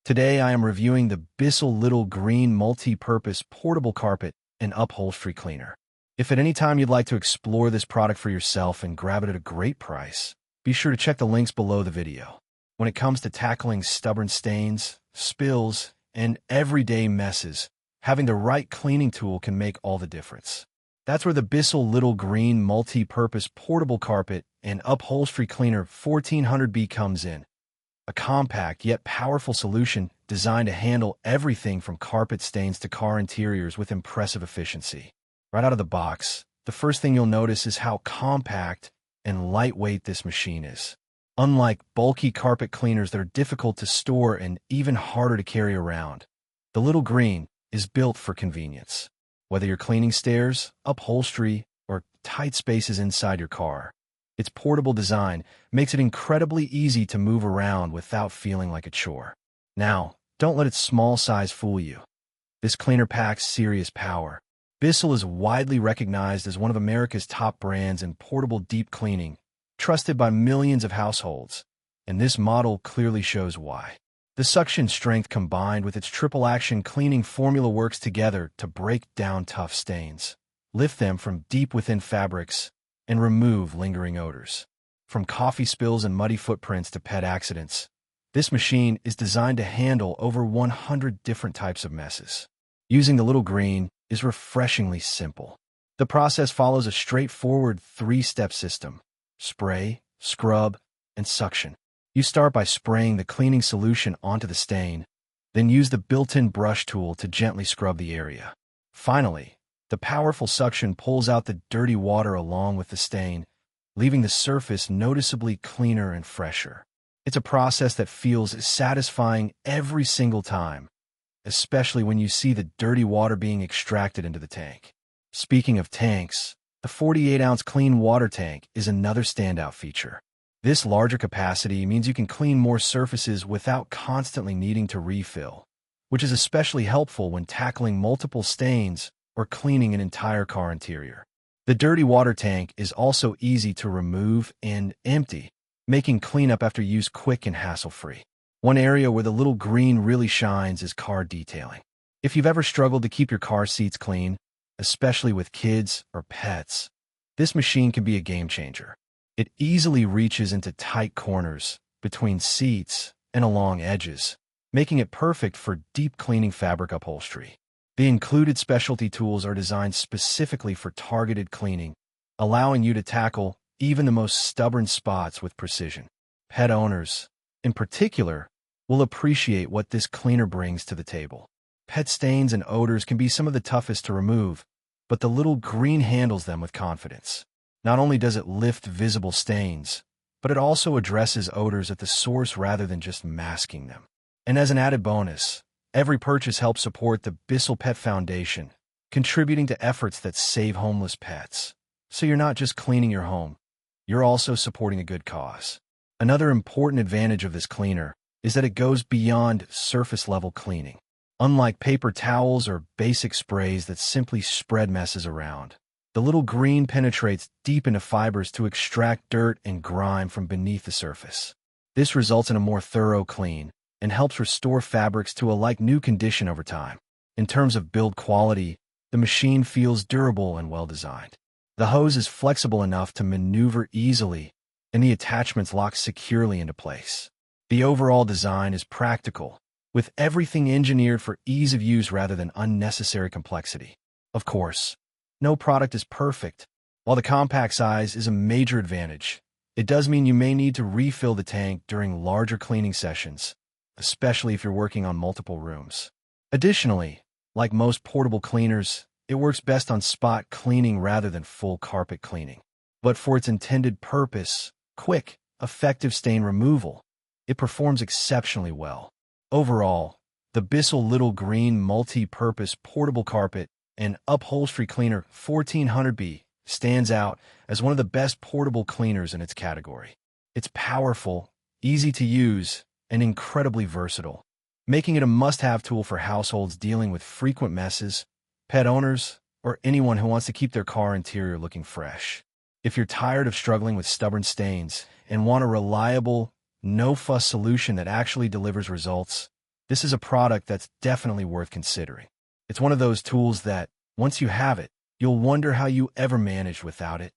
Today I am reviewing the BISSELL Little Green Multi-Purpose Portable Carpet and Upholstery Cleaner. If at any time you'd like to explore this product for yourself and grab it at a great price, be sure to check the links below the video. When it comes to tackling stubborn stains, spills, and everyday messes, having the right cleaning tool can make all the difference. That's where the BISSELL Little Green Multi-Purpose Portable Carpet and Upholstery Cleaner 1400B comes in. A compact yet powerful solution designed to handle everything from carpet stains to car interiors with impressive efficiency. Right out of the box, the first thing you'll notice is how compact and lightweight this machine is. Unlike bulky carpet cleaners that are difficult to store and even harder to carry around, the Little Green is built for convenience. Whether you're cleaning stairs, upholstery, or tight spaces inside your car, its portable design makes it incredibly easy to move around without feeling like a chore. Now, don't let its small size fool you. This cleaner packs serious power. BISSELL is widely recognized as one of America's top brands in portable deep cleaning, trusted by millions of households, and this model clearly shows why. The suction strength combined with its triple-action cleaning formula works together to break down tough stains, lift them from deep within fabrics, and remove lingering odors. From coffee spills and muddy footprints to pet accidents, this machine is designed to handle over 100 different types of messes. Using the Little Green is refreshingly simple. The process follows a straightforward three-step system: spray, scrub, and suction. You start by spraying the cleaning solution onto the stain, then use the built-in brush tool to gently scrub the area. Finally, the powerful suction pulls out the dirty water along with the stain, leaving the surface noticeably cleaner and fresher. It's a process that feels satisfying every single time, especially when you see the dirty water being extracted into the tank. Speaking of tanks, the 48-ounce clean water tank is another standout feature. This larger capacity means you can clean more surfaces without constantly needing to refill, which is especially helpful when tackling multiple stains or cleaning an entire car interior. The dirty water tank is also easy to remove and empty, making cleanup after use quick and hassle-free. One area where the Little Green really shines is car detailing. If you've ever struggled to keep your car seats clean, especially with kids or pets, this machine can be a game changer. It easily reaches into tight corners, between seats, and along edges, making it perfect for deep cleaning fabric upholstery. The included specialty tools are designed specifically for targeted cleaning, allowing you to tackle even the most stubborn spots with precision. Pet owners, in particular, will appreciate what this cleaner brings to the table. Pet stains and odors can be some of the toughest to remove, but the Little Green handles them with confidence. Not only does it lift visible stains, but it also addresses odors at the source rather than just masking them. And as an added bonus, every purchase helps support the BISSELL Pet Foundation, contributing to efforts that save homeless pets. So you're not just cleaning your home, you're also supporting a good cause. Another important advantage of this cleaner is that it goes beyond surface-level cleaning. Unlike paper towels or basic sprays that simply spread messes around, the Little Green penetrates deep into fibers to extract dirt and grime from beneath the surface. This results in a more thorough clean and helps restore fabrics to a like-new condition over time. In terms of build quality, the machine feels durable and well-designed. The hose is flexible enough to maneuver easily, and the attachments lock securely into place. The overall design is practical, with everything engineered for ease of use rather than unnecessary complexity. Of course, no product is perfect. While the compact size is a major advantage, it does mean you may need to refill the tank during larger cleaning sessions, especially if you're working on multiple rooms. Additionally, like most portable cleaners, it works best on spot cleaning rather than full carpet cleaning. But for its intended purpose, quick, effective stain removal, it performs exceptionally well. Overall, the BISSELL Little Green Multi-Purpose Portable Carpet and Upholstery Cleaner 1400B stands out as one of the best portable cleaners in its category. It's powerful, easy to use, and incredibly versatile, making it a must-have tool for households dealing with frequent messes, pet owners, or anyone who wants to keep their car interior looking fresh. If you're tired of struggling with stubborn stains and want a reliable, no-fuss solution that actually delivers results, This is a product that's definitely worth considering. It's one of those tools that, once you have it, you'll wonder how you ever managed without it.